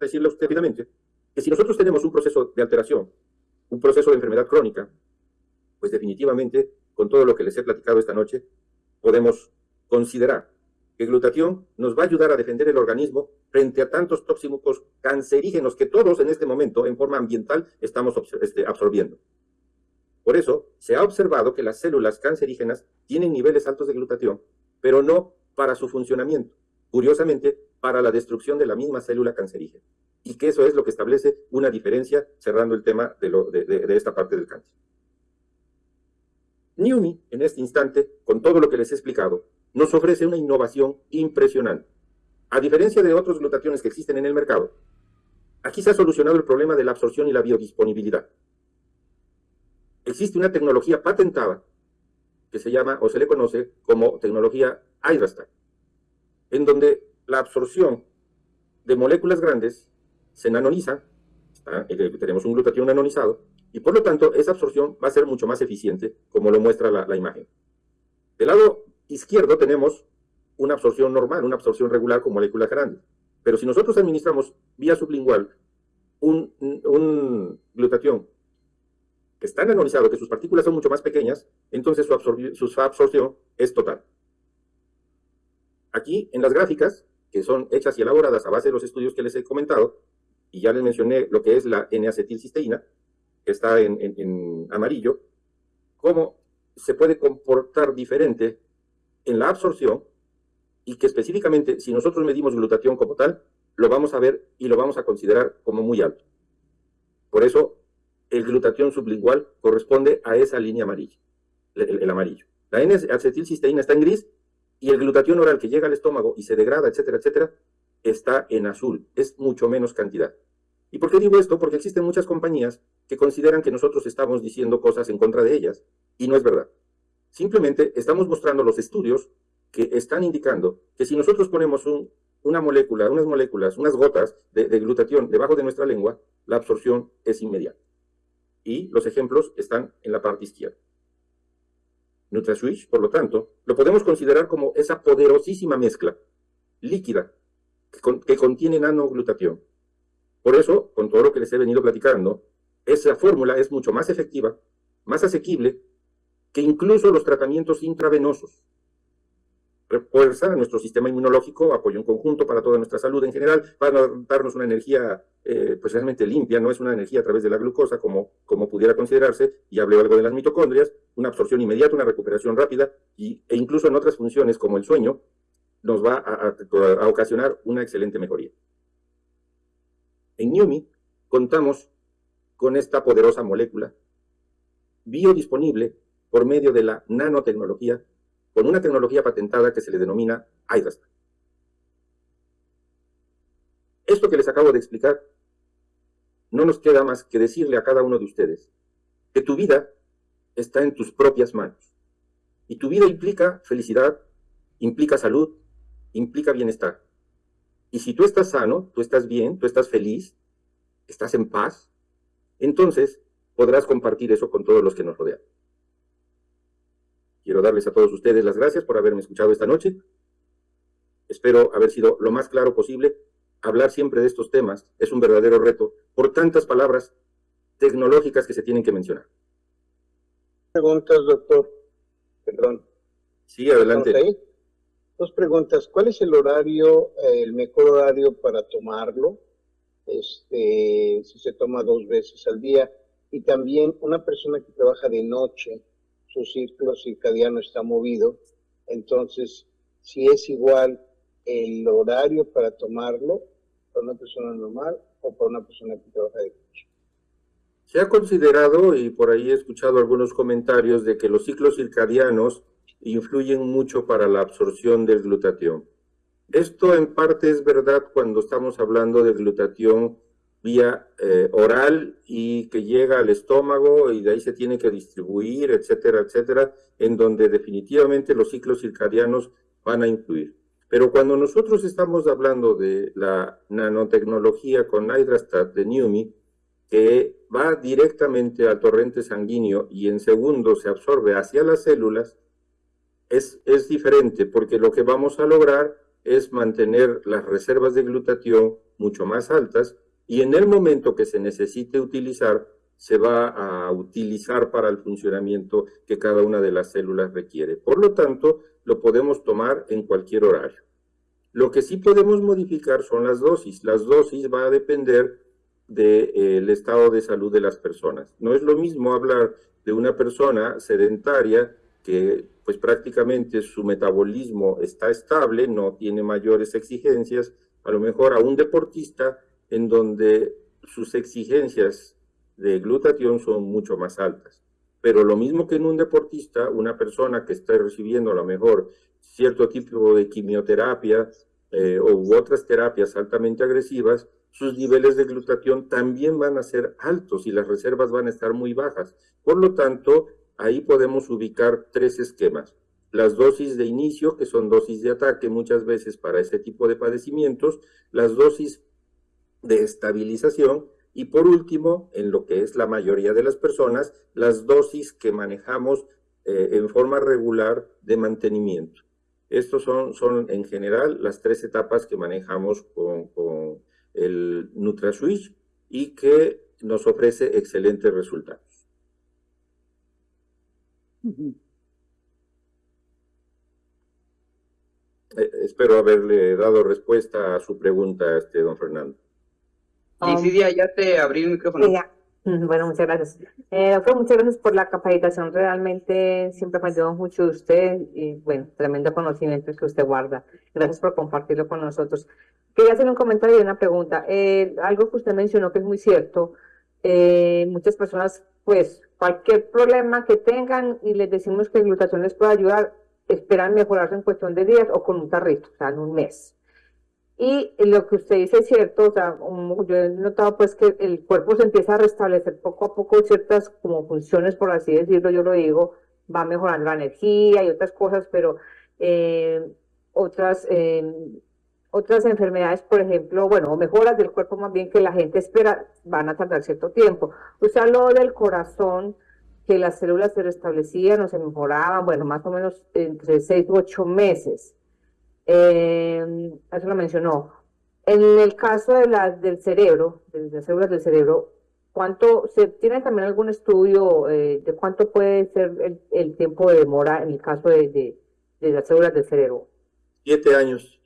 decirle a usted rápidamente que si nosotros tenemos un proceso de alteración, un proceso de enfermedad crónica, pues definitivamente, con todo lo que les he platicado esta noche, podemos considerar que el glutatión nos va a ayudar a defender el organismo frente a tantos tóxicos cancerígenos que todos en este momento, en forma ambiental, estamos absorbiendo. Por eso, se ha observado que las células cancerígenas tienen niveles altos de glutatión, pero no para su funcionamiento. Curiosamente, para la destrucción de la misma célula cancerígena. Y que eso es lo que establece una diferencia, cerrando el tema de esta parte del cáncer. NIUMI, en este instante, con todo lo que les he explicado, nos ofrece una innovación impresionante. A diferencia de otros glutationes que existen en el mercado, aquí se ha solucionado el problema de la absorción y la biodisponibilidad. Existe una tecnología patentada que se llama o se le conoce como tecnología Hydrastat, en donde la absorción de moléculas grandes se nanoniza, tenemos un glutatión nanonizado, y por lo tanto esa absorción va a ser mucho más eficiente, como lo muestra la imagen. Del lado izquierdo tenemos una absorción normal, una absorción regular con moléculas grandes. Pero si nosotros administramos vía sublingual un glutatión que está nanonizado, que sus partículas son mucho más pequeñas, entonces su absorción es total. Aquí, en las gráficas, que son hechas y elaboradas a base de los estudios que les he comentado, y ya les mencioné lo que es la N-acetilcisteína, que está en amarillo, cómo se puede comportar diferente en la absorción, y que específicamente, si nosotros medimos glutatión como tal, lo vamos a ver y lo vamos a considerar como muy alto. Por eso, el glutatión sublingual corresponde a esa línea amarilla, el amarillo. La N-acetilcisteína está en gris, y el glutatión oral que llega al estómago y se degrada, etcétera, etcétera, está en azul. Es mucho menos cantidad. ¿Y por qué digo esto? Porque existen muchas compañías que consideran que nosotros estamos diciendo cosas en contra de ellas, y no es verdad. Simplemente estamos mostrando los estudios que están indicando que si nosotros ponemos unas moléculas, unas gotas de glutatión debajo de nuestra lengua, la absorción es inmediata. Y los ejemplos están en la parte izquierda. NutraSwitch, por lo tanto, lo podemos considerar como esa poderosísima mezcla líquida que contiene nanoglutatión. Por eso, con todo lo que les he venido platicando, esa fórmula es mucho más efectiva, más asequible, que incluso los tratamientos intravenosos. Refuerza a nuestro sistema inmunológico, apoyo en conjunto para toda nuestra salud en general, para darnos una energía pues realmente limpia, no es una energía a través de la glucosa como pudiera considerarse, y hablé algo de las mitocondrias, una absorción inmediata, una recuperación rápida, e incluso en otras funciones como el sueño, nos va a ocasionar una excelente mejoría. En NIUMI contamos con esta poderosa molécula biodisponible por medio de la nanotecnología, con una tecnología patentada que se le denomina Hydrastat. Esto que les acabo de explicar, no nos queda más que decirle a cada uno de ustedes que tu vida está en tus propias manos. Y tu vida implica felicidad, implica salud, implica bienestar. Y si tú estás sano, tú estás bien, tú estás feliz, estás en paz, entonces podrás compartir eso con todos los que nos rodean. Quiero darles a todos ustedes las gracias por haberme escuchado esta noche. Espero haber sido lo más claro posible. Hablar siempre de estos temas es un verdadero reto por tantas palabras tecnológicas que se tienen que mencionar. Preguntas, doctor. Perdón. Sí, adelante. Ahí? Dos preguntas. ¿Cuál es el horario, el mejor horario para tomarlo? Si se toma 2 veces al día. Y también una persona que trabaja de noche, su ciclo circadiano está movido, entonces si es igual el horario para tomarlo para una persona normal o para una persona que trabaja de noche. Se ha considerado, y por ahí he escuchado algunos comentarios, de que los ciclos circadianos influyen mucho para la absorción del glutatión. Esto en parte es verdad cuando estamos hablando de glutatión vía oral y que llega al estómago y de ahí se tiene que distribuir, etcétera, etcétera, en donde definitivamente los ciclos circadianos van a influir. Pero cuando nosotros estamos hablando de la nanotecnología con Hydrastat de NUMI, que va directamente al torrente sanguíneo y en segundos se absorbe hacia las células, es diferente porque lo que vamos a lograr es mantener las reservas de glutatión mucho más altas y en el momento que se necesite utilizar, se va a utilizar para el funcionamiento que cada una de las células requiere. Por lo tanto, lo podemos tomar en cualquier horario. Lo que sí podemos modificar son las dosis. Las dosis va a depender del estado de salud de las personas. No es lo mismo hablar de una persona sedentaria que pues prácticamente su metabolismo está estable, no tiene mayores exigencias, a lo mejor a un deportista en donde sus exigencias de glutatión son mucho más altas. Pero lo mismo que en un deportista, una persona que está recibiendo a lo mejor cierto tipo de quimioterapia u otras terapias altamente agresivas, sus niveles de glutatión también van a ser altos y las reservas van a estar muy bajas. Por lo tanto, ahí podemos ubicar tres esquemas. Las dosis de inicio, que son dosis de ataque muchas veces para ese tipo de padecimientos, las dosis de estabilización y por último, en lo que es la mayoría de las personas, las dosis que manejamos en forma regular de mantenimiento. Estos son en general las tres etapas que manejamos con el NutraSwitch y que nos ofrece excelentes resultados. Espero haberle dado respuesta a su pregunta, don Fernando. Licia, ya te abrí el micrófono. Ya. Bueno, muchas gracias. Doctor, muchas gracias por la capacitación. Realmente siempre aprendemos mucho de usted y, bueno, tremendo conocimiento que usted guarda. Gracias por compartirlo con nosotros. Quería hacer un comentario y una pregunta. Algo que usted mencionó que es muy cierto. Muchas personas, pues, cualquier problema que tengan y les decimos que el glutatión les puede ayudar, esperan mejorarse en cuestión de días o con un tarrito, o sea, en un mes. Y lo que usted dice es cierto, o sea, yo he notado pues que el cuerpo se empieza a restablecer poco a poco ciertas como funciones, por así decirlo, yo lo digo, va mejorando la energía y otras cosas, pero eh, otras, otras enfermedades, por ejemplo, bueno, o mejoras del cuerpo más bien que la gente espera, van a tardar cierto tiempo. Usted habló del corazón, que las células se restablecían o se mejoraban, bueno, más o menos entre 6 u 8 meses. Eso lo mencionó. En el caso de del cerebro, de las células del cerebro, ¿cuánto se tiene también algún estudio de cuánto puede ser el tiempo de demora en el caso de las células del cerebro? 7 años.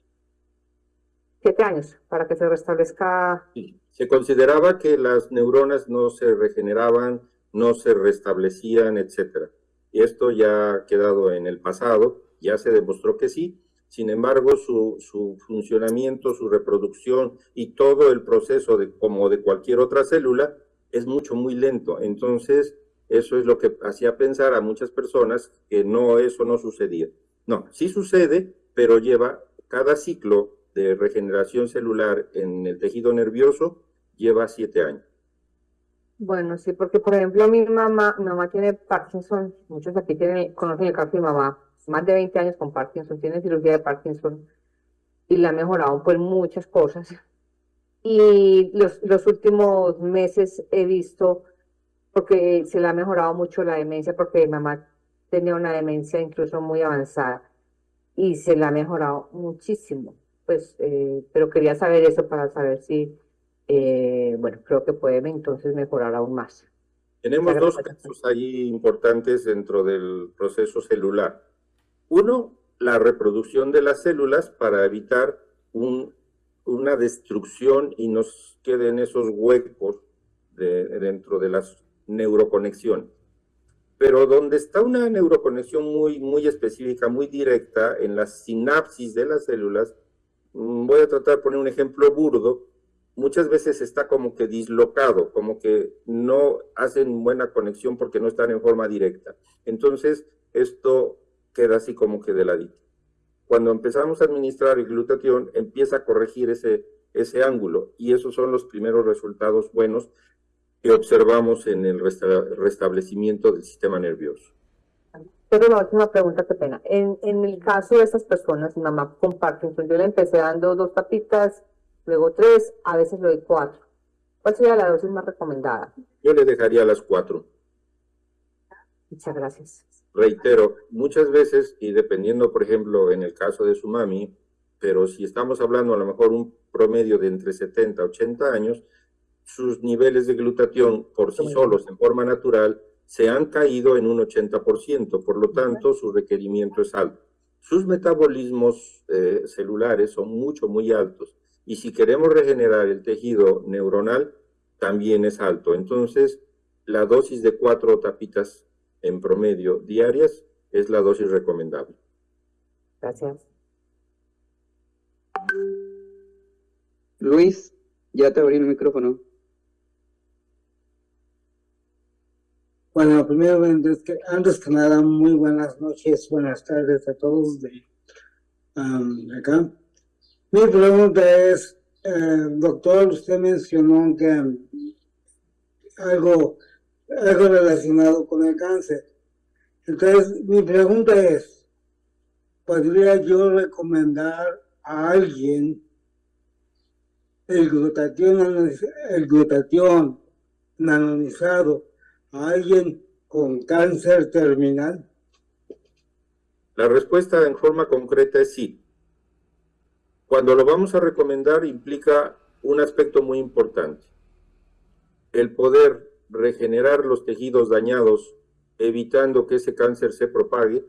7 años para que se restablezca. Sí. Se consideraba que las neuronas no se regeneraban, no se restablecían, etcétera. Y esto ya ha quedado en el pasado, ya se demostró que sí. Sin embargo, su funcionamiento, su reproducción y todo el proceso como de cualquier otra célula es muy lento. Entonces, eso es lo que hacía pensar a muchas personas que eso no sucedía. No, sí sucede, pero lleva cada ciclo de regeneración celular en el tejido nervioso lleva 7 años. Bueno, sí, porque por ejemplo mi mamá tiene Parkinson, muchos aquí conocen el caso de mi mamá, más de 20 años con Parkinson, tiene cirugía de Parkinson y le ha mejorado pues muchas cosas. Y los últimos meses he visto, porque se le ha mejorado mucho la demencia, porque mi mamá tenía una demencia incluso muy avanzada y se le ha mejorado muchísimo. Pues, pero quería saber eso para saber si, bueno, creo que puede entonces mejorar aún más. Tenemos dos casos ahí importantes dentro del proceso celular. Uno, la reproducción de las células para evitar una destrucción y nos queden esos huecos dentro de las neuroconexiones. Pero donde está una neuroconexión muy específica, muy directa en las sinapsis de las células, voy a tratar de poner un ejemplo burdo, muchas veces está como que dislocado, como que no hacen buena conexión porque no están en forma directa. Entonces, esto queda así como que de ladito. Cuando empezamos a administrar el glutatión, empieza a corregir ese ese ángulo, y esos son los primeros resultados buenos que observamos en el restablecimiento del sistema nervioso. Pero la última pregunta, qué pena. En el caso de estas personas, mi mamá con Parkinson, yo le empecé dando 2 tapitas, luego 3, a veces le doy 4. ¿Cuál sería la dosis más recomendada? Yo le dejaría las 4. Muchas gracias. Reitero, muchas veces, y dependiendo, por ejemplo, en el caso de su mami, pero si estamos hablando a lo mejor un promedio de entre 70 a 80 años, sus niveles de glutatión por sí solos, en forma natural, se han caído en un 80%, por lo tanto, su requerimiento es alto. Sus metabolismos celulares son muy altos, y si queremos regenerar el tejido neuronal, también es alto. Entonces, la dosis de 4 tapitas en promedio diarias es la dosis recomendable. Gracias. Luis, ya te abrí el micrófono. Bueno, primero, antes que nada, muy buenas noches, buenas tardes a todos de acá. Mi pregunta es, doctor, usted mencionó que algo relacionado con el cáncer. Entonces, mi pregunta es, ¿podría yo recomendar a alguien el glutatión nanonizado a alguien con cáncer terminal? La respuesta en forma concreta es sí. Cuando lo vamos a recomendar implica un aspecto muy importante: el poder regenerar los tejidos dañados, evitando que ese cáncer se propague.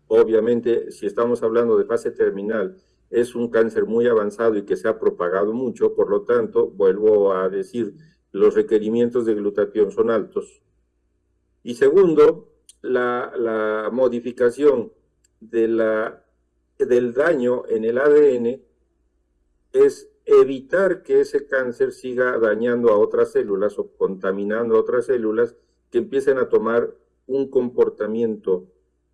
Obviamente, si estamos hablando de fase terminal, es un cáncer muy avanzado y que se ha propagado mucho, por lo tanto, vuelvo a decir, los requerimientos de glutatión son altos. Y segundo, la modificación del daño en el ADN es evitar que ese cáncer siga dañando a otras células o contaminando a otras células que empiecen a tomar un comportamiento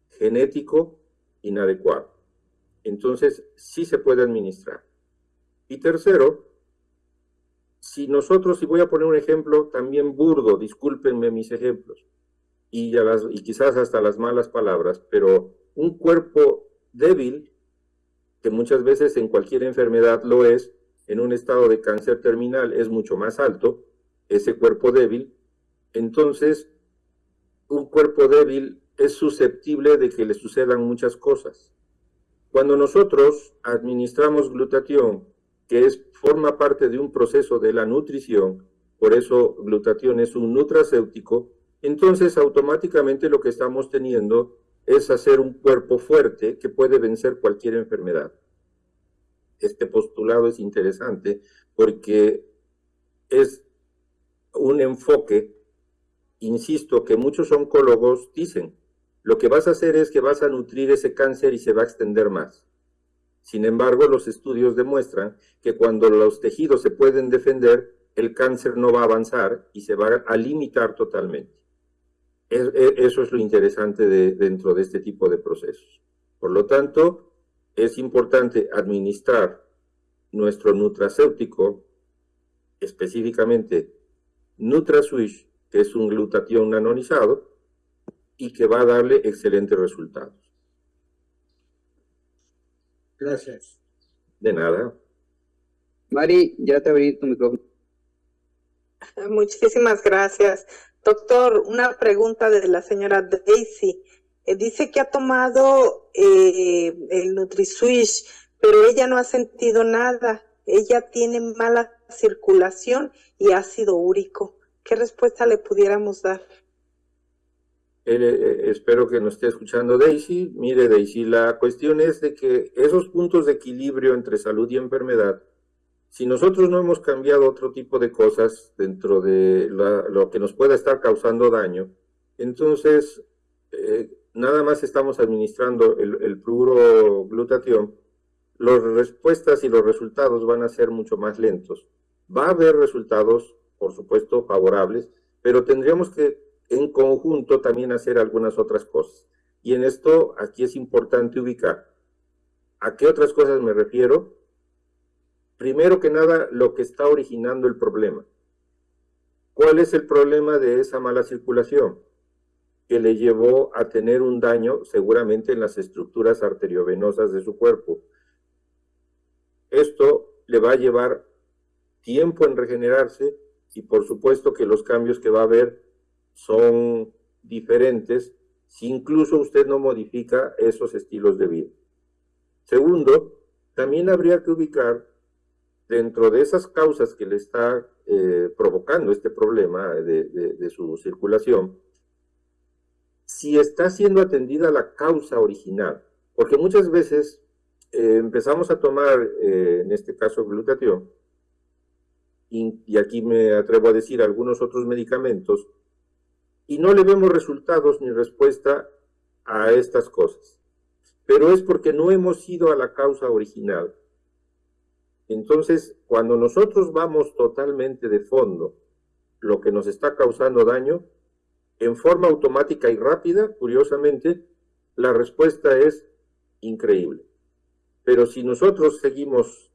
genético inadecuado. Entonces, sí se puede administrar. Y tercero, si voy a poner un ejemplo también burdo, discúlpenme mis ejemplos, y quizás hasta las malas palabras, pero un cuerpo débil, que muchas veces en cualquier enfermedad lo es, en un estado de cáncer terminal es mucho más alto, ese cuerpo débil. Entonces, un cuerpo débil es susceptible de que le sucedan muchas cosas. Cuando nosotros administramos glutatión, que forma parte de un proceso de la nutrición, por eso glutatión es un nutracéutico, entonces automáticamente lo que estamos teniendo es hacer un cuerpo fuerte que puede vencer cualquier enfermedad. Este postulado es interesante porque es un enfoque, insisto, que muchos oncólogos dicen: lo que vas a hacer es que vas a nutrir ese cáncer y se va a extender más. Sin embargo, los estudios demuestran que cuando los tejidos se pueden defender, el cáncer no va a avanzar y se va a limitar totalmente. Eso es lo interesante dentro de este tipo de procesos. Por lo tanto, es importante administrar nuestro nutracéutico, específicamente NutraSwitch, que es un glutatión nanonizado y que va a darle excelentes resultados. Gracias. De nada. Mari, ya te abrí tu micrófono. Muchísimas gracias. Doctor, una pregunta de la señora Daisy. Dice que ha tomado el NutriSwitch, pero ella no ha sentido nada. Ella tiene mala circulación y ácido úrico. ¿Qué respuesta le pudiéramos dar? Espero que nos esté escuchando Daisy. Mire, Daisy, la cuestión es de que esos puntos de equilibrio entre salud y enfermedad, si nosotros no hemos cambiado otro tipo de cosas dentro de lo que nos pueda estar causando daño, entonces nada más estamos administrando el puro glutatión, las respuestas y los resultados van a ser mucho más lentos. Va a haber resultados, por supuesto, favorables, pero tendríamos que en conjunto también hacer algunas otras cosas. Y en esto, aquí es importante ubicar. ¿A qué otras cosas me refiero? primero que nada, lo que está originando el problema. ¿Cuál es el problema de esa mala circulación? Que le llevó a tener un daño seguramente en las estructuras arteriovenosas de su cuerpo. Esto le va a llevar tiempo en regenerarse y por supuesto que los cambios que va a haber son diferentes si incluso usted no modifica esos estilos de vida. Segundo, también habría que ubicar dentro de esas causas que le está provocando este problema de su circulación, si está siendo atendida la causa original, porque muchas veces empezamos a tomar, en este caso, glutatión, y aquí me atrevo a decir algunos otros medicamentos, y no le vemos resultados ni respuesta a estas cosas. Pero es porque no hemos ido a la causa original. Entonces, cuando nosotros vamos totalmente de fondo, lo que nos está causando daño, en forma automática y rápida, curiosamente, la respuesta es increíble. Pero si nosotros seguimos,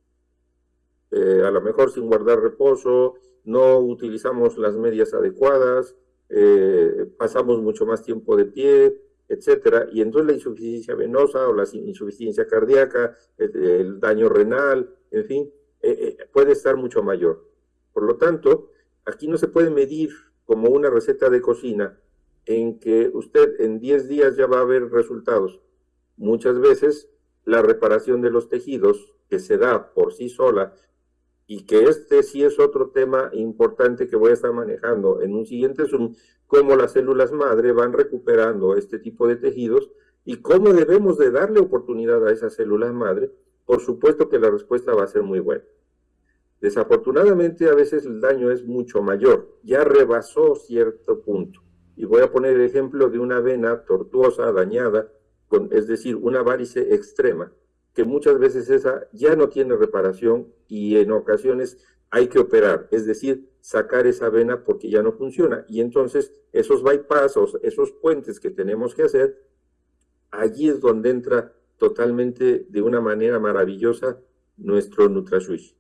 a lo mejor sin guardar reposo, no utilizamos las medias adecuadas, pasamos mucho más tiempo de pie, etcétera, y entonces la insuficiencia venosa o la insuficiencia cardíaca, el daño renal, en fin, puede estar mucho mayor. Por lo tanto, aquí no se puede medir como una receta de cocina en que usted en 10 días ya va a ver resultados. Muchas veces la reparación de los tejidos que se da por sí sola, y que este sí es otro tema importante que voy a estar manejando en un siguiente Zoom, cómo las células madre van recuperando este tipo de tejidos y cómo debemos de darle oportunidad a esas células madre. Por supuesto que la respuesta va a ser muy buena. Desafortunadamente a veces el daño es mucho mayor, ya rebasó cierto punto. Y voy a poner el ejemplo de una vena tortuosa, dañada, es decir, una varice extrema, que muchas veces esa ya no tiene reparación y en ocasiones hay que operar, es decir, sacar esa vena porque ya no funciona. Y entonces esos bypass, esos puentes que tenemos que hacer, allí es donde entra totalmente de una manera maravillosa nuestro NutraSwitch.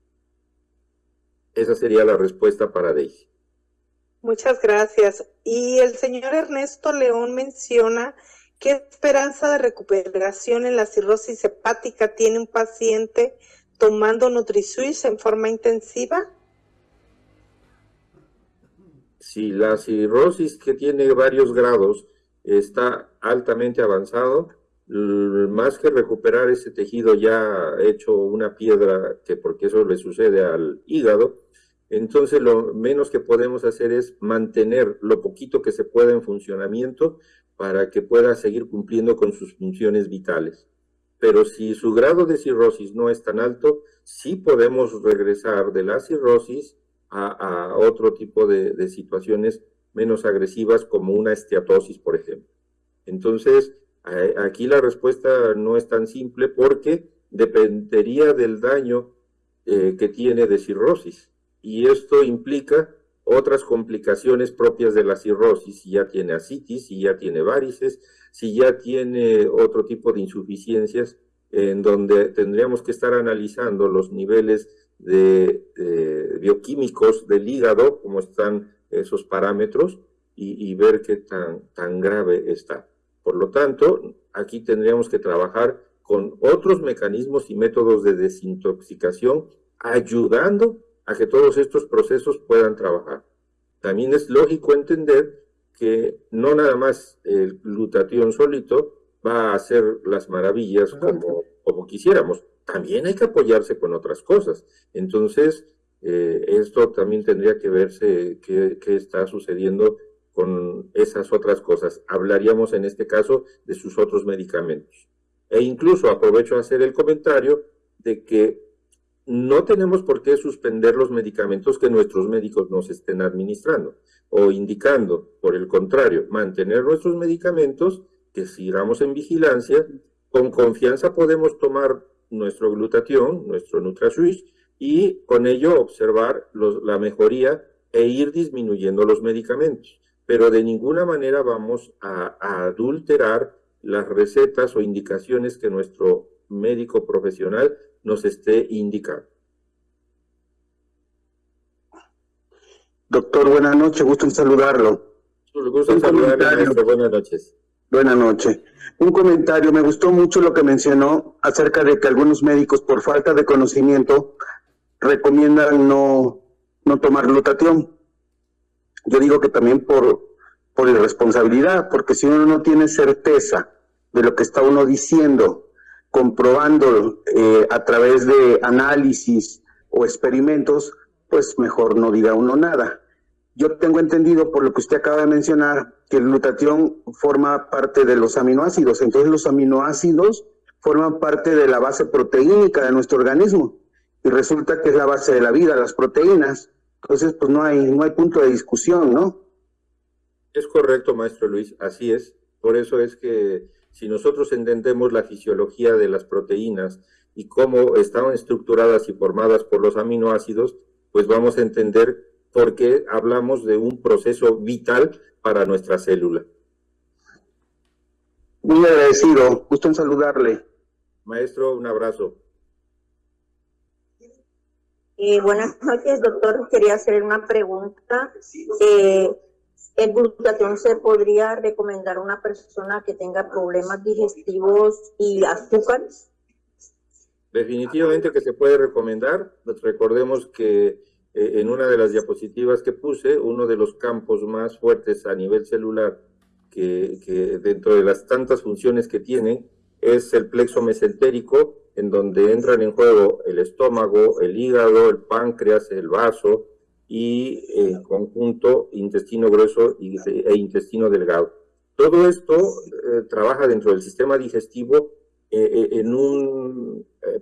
Esa sería la respuesta para Daisy. Muchas gracias. Y el señor Ernesto León menciona: ¿qué esperanza de recuperación en la cirrosis hepática tiene un paciente tomando NutraSwitch en forma intensiva? Si la cirrosis, que tiene varios grados, está altamente avanzado, más que recuperar ese tejido ya hecho una piedra, que porque eso le sucede al hígado, entonces lo menos que podemos hacer es mantener lo poquito que se pueda en funcionamiento para que pueda seguir cumpliendo con sus funciones vitales. Pero si su grado de cirrosis no es tan alto, sí podemos regresar de la cirrosis a otro tipo de situaciones menos agresivas, como una esteatosis, por ejemplo. Entonces, aquí la respuesta no es tan simple porque dependería del daño que tiene de cirrosis. Y esto implica otras complicaciones propias de la cirrosis, si ya tiene ascitis, si ya tiene varices, si ya tiene otro tipo de insuficiencias, en donde tendríamos que estar analizando los niveles de bioquímicos del hígado, cómo están esos parámetros, y ver qué tan grave está. Por lo tanto, aquí tendríamos que trabajar con otros mecanismos y métodos de desintoxicación, ayudando a que todos estos procesos puedan trabajar. También es lógico entender que no nada más el glutatión solito va a hacer las maravillas como quisiéramos. También hay que apoyarse con otras cosas. Entonces, esto también tendría que verse qué está sucediendo con esas otras cosas. Hablaríamos en este caso de sus otros medicamentos. E incluso aprovecho a hacer el comentario de que no tenemos por qué suspender los medicamentos que nuestros médicos nos estén administrando o indicando. Por el contrario, mantener nuestros medicamentos, que sigamos en vigilancia. Con confianza podemos tomar nuestro glutatión, nuestro NutraSwitch, y con ello observar la mejoría e ir disminuyendo los medicamentos. Pero de ninguna manera vamos a adulterar las recetas o indicaciones que nuestro médico profesional nos esté indicando. Doctor, buenas noches, gusto en saludarlo. Un gusto en Un saludarle, comentario. maestro. Buenas noches. Buenas noches. Un comentario, me gustó mucho lo que mencionó acerca de que algunos médicos por falta de conocimiento recomiendan no tomar glutatión. Yo digo que también por irresponsabilidad, porque si uno no tiene certeza de lo que está uno diciendo, comprobando a través de análisis o experimentos, pues mejor no diga uno nada. Yo tengo entendido, por lo que usted acaba de mencionar, que el glutatión forma parte de los aminoácidos. Entonces los aminoácidos forman parte de la base proteínica de nuestro organismo. Y resulta que es la base de la vida, las proteínas. Entonces, pues no hay punto de discusión, ¿no? Es correcto, maestro Luis, así es. Por eso es que si nosotros entendemos la fisiología de las proteínas y cómo están estructuradas y formadas por los aminoácidos, pues vamos a entender por qué hablamos de un proceso vital para nuestra célula. Muy agradecido, gusto en saludarle. Maestro, un abrazo. Buenas noches, doctor. Quería hacer una pregunta. ¿El glutatión se podría recomendar a una persona que tenga problemas digestivos y azúcares? Definitivamente que se puede recomendar. Recordemos que en una de las diapositivas que puse, uno de los campos más fuertes a nivel celular que dentro de las tantas funciones que tiene es el plexo mesentérico, en donde entran en juego el estómago, el hígado, el páncreas, el vaso y en conjunto intestino grueso e intestino delgado. Todo esto trabaja dentro del sistema digestivo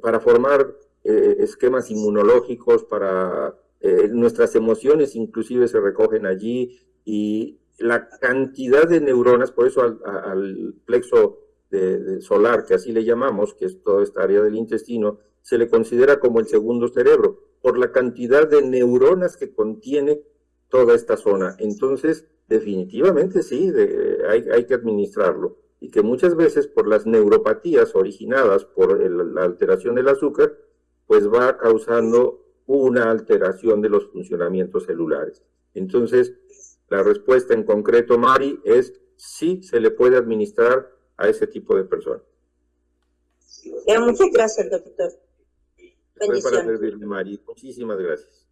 para formar esquemas inmunológicos, para nuestras emociones inclusive se recogen allí, y la cantidad de neuronas, por eso al plexo solar, que así le llamamos, que es toda esta área del intestino, se le considera como el segundo cerebro, por la cantidad de neuronas que contiene toda esta zona. Entonces, definitivamente sí, hay que administrarlo, y que muchas veces por las neuropatías originadas por la alteración del azúcar, pues va causando una alteración de los funcionamientos celulares. Entonces, la respuesta en concreto, Mari, es sí se le puede administrar a ese tipo de personas. Muchas gracias, doctor. Estoy para Bendiciones. servirle, Mari. Muchísimas gracias.